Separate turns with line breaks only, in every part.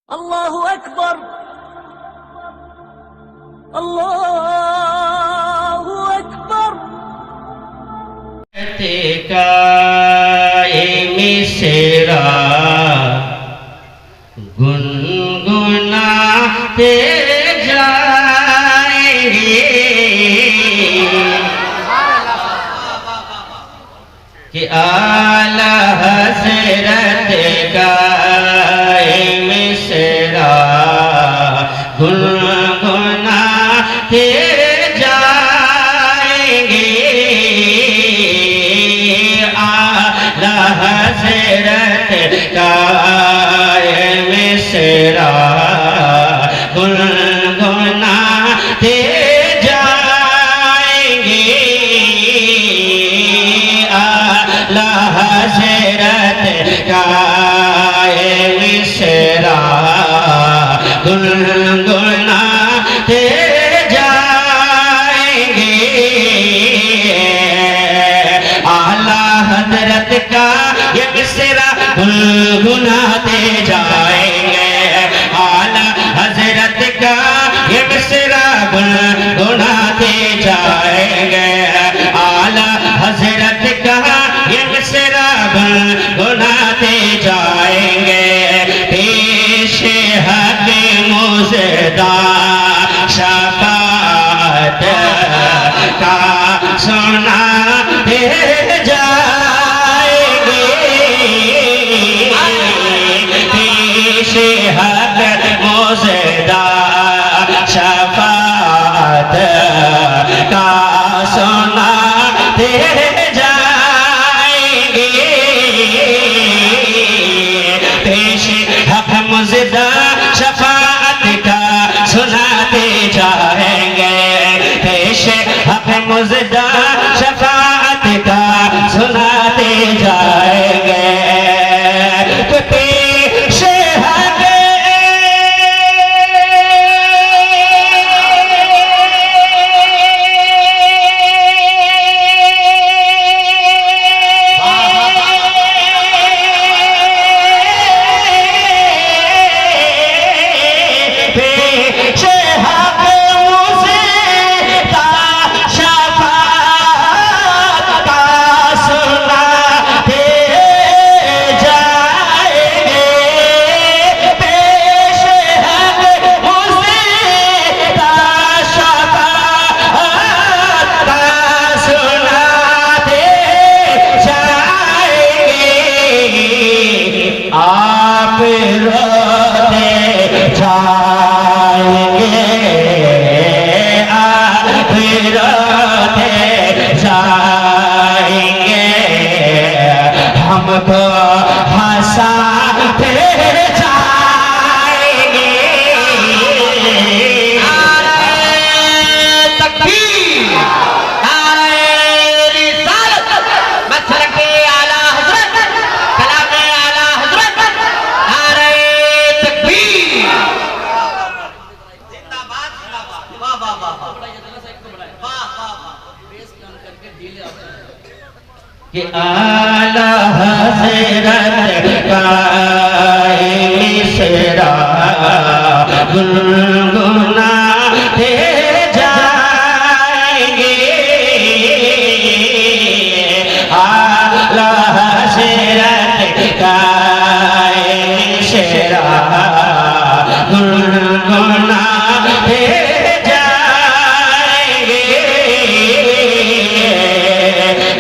अल्लाहु अकबर, अल्लाहु अकबर।
मिसरा गुनगुनाते जाएंगे कि आला हज़रत का मिसरा गुनगुनाते जाएंगे। आला हज़रत का मिसरा गुनगुनाते जाएंगे। आला हज़रत का मिसरा गुनगुनाते जाएंगे। आला हज़रत का ये मिसरा गुनगुनाते जाएंगे। आला हज़रत का ये मिसरा गुनगुनाते जाएंगे। आला हज़रत का ये मिसरा गुनगुनाते जाएंगे। पेश हक़ मुज़दा शफ़ाअत का सुनाते जाएंगे। पेश हक़ मुज़दा शफ़ाअत का सुनाते जाएंगे। पेश हक़ मुज़दा शफ़ाअत का सुनाते जाएंगे। पेश हक़ मुज़दा शफ़ाअत का सुनाते जाएंगे। तो पेश हक़ आप रोते जाएंगे। आप रोते जाएंगे। हमको हंसाते जाएंगे। तकबीर, नारे रिसालत, मसलके आला हज़रत, कलामे आला हज़रत, नारे तकबीर। जिंदाबाद, जिंदाबाद। वाह वाह वाह वाह वाह वाह। कि आला हज़रत का मिसरा गुनगुनाते जाएंगे। आला हज़रत का मिसरा गुनगुनाते जाएंगे।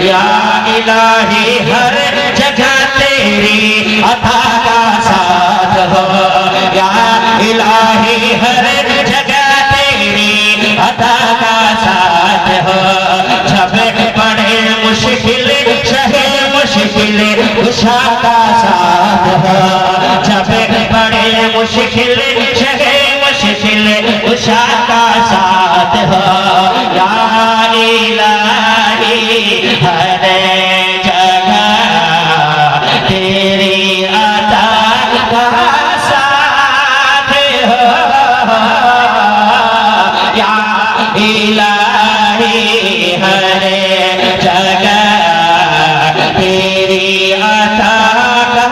या इलाही हर जगह तेरी अता का साथ हो। या इलाही हर जगह तेरी अता का साथ हो। जब पड़े मुश्किल शहे मुश्किल उषा का साथ हो। जब पड़े मुश्किल शहे मुश्किल उषा का साथ हो। या इलाही हर जगह तेरी अता का साथ हो। या इलाही हर जगह तेरी अता का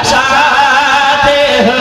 साथ हो।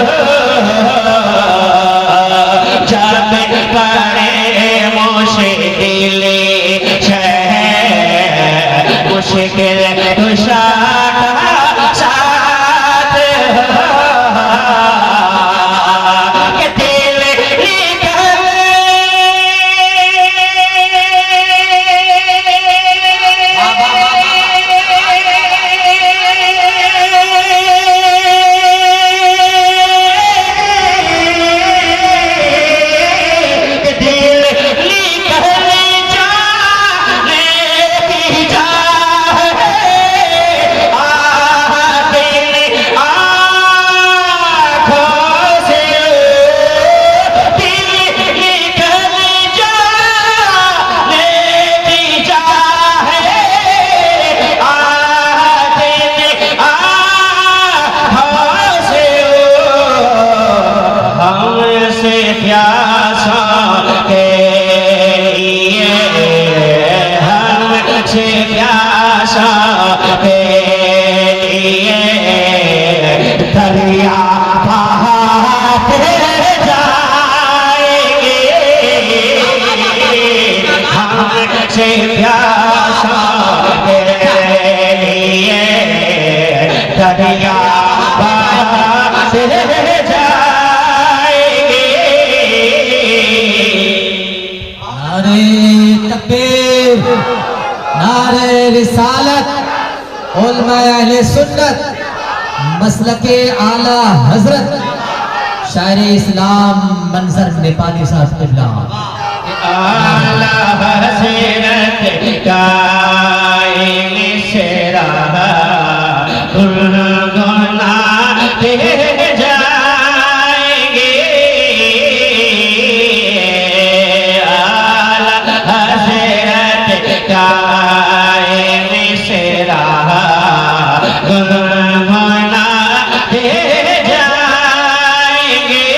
प्यासा तेरे लिए दरिया से जाएंगे।
नारे तकबीर, नारे रिसालत, उलमा अहले सुन्नत, मसलके आला हजरत, शायर इस्लाम मंजर नेपाली साहब क़िबला।
आला हज़रत का मिसरा गुनगुनाते जाएंगे। आला हज़रत का मिसरा गुनगुनाते जाएंगे।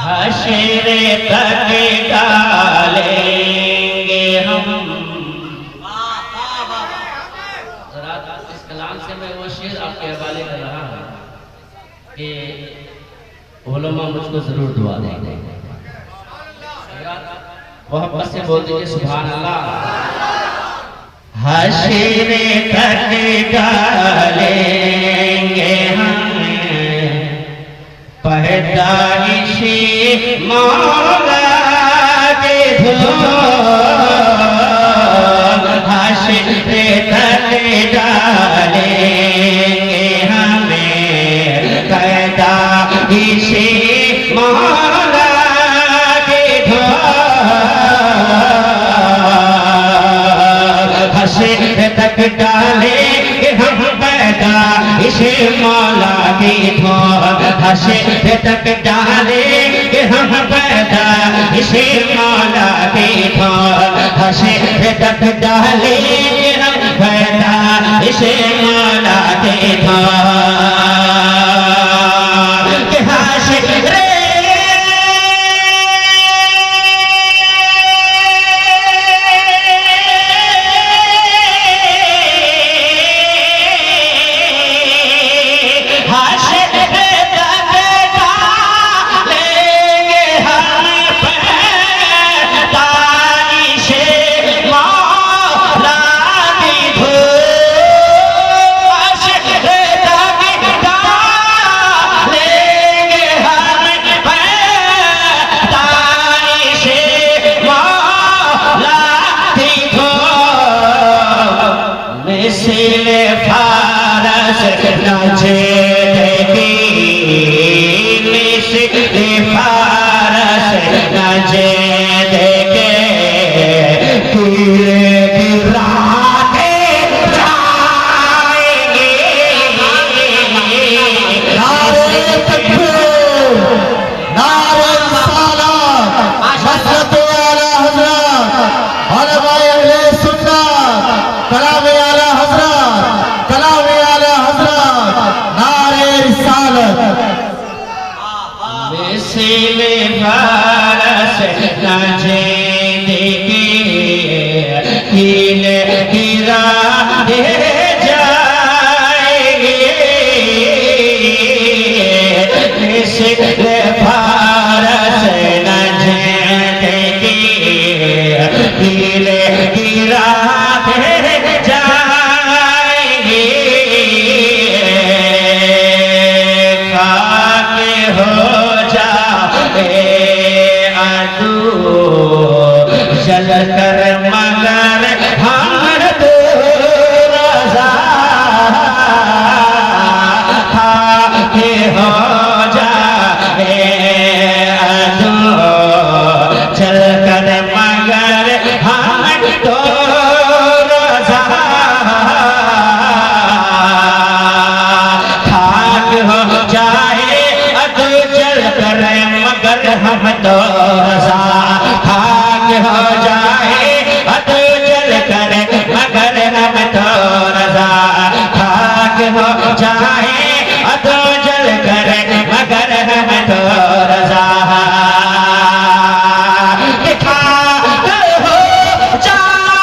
हश्र तक डालेंगे हम।
जरा इस कलाम से मैं वो शेर आपके हवाले कर रहा हूँ कि उलमा मुझको जरूर दुआ देंगे। मोहब्बत से बोल दीजिए सुभान अल्लाह।
हश्र तक डालेंगे हम पैदाइशी मौला के धूल। हश्र तक डालेंगे हमें पैदाइशी मौला के धूल। हश्र तक डालेंगे हम पैदाइशी मौला की धूल। हश्र तक डालेंगे हम पैदाइशी मौला की धूल। हश्र तक डालेंगे हम पैदाइशी मौला की धूल। कि हश्र मिसले फारस नचे देखी। मिसले फारस नचे देखे कीड़े गिराते जाएंगे।
नारे तकबीर, नारे रिसालत, मसलके आला हजरत, उलमा अहले सुन्नत, कलामे आला हजरत, कलामे आला हजरत, नारे रिसालत।
मिसले फारस नचे देखे कीड़े गिराते जाएंगे। मिसले फारस नचे देखे कीड़े गिराते जाएंगे। खाक हो जाए अदू जल कर मगर हम दूर खाक हो जाए अदू जल कर मगर हम दूर खाक हो जाए अदू जल कर मगर हम तो रजा। खाक हो जाए अदू जल कर मगर हम तो रजा। खाक हो जाए अदू जल कर मगर हम तो रजा। खाक हो जाए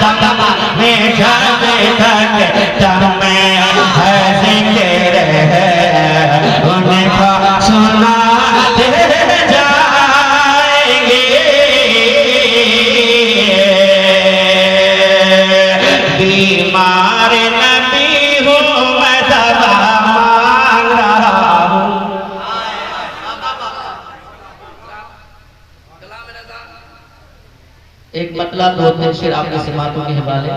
कदम में जब तक दम है जिक्र है उनका सुनाते जाएंगे। बीमार नबी हो मैं दवा मांग रहा हूँ।
एक मतला दो तीन शेर आपके सिमातों के हवाले।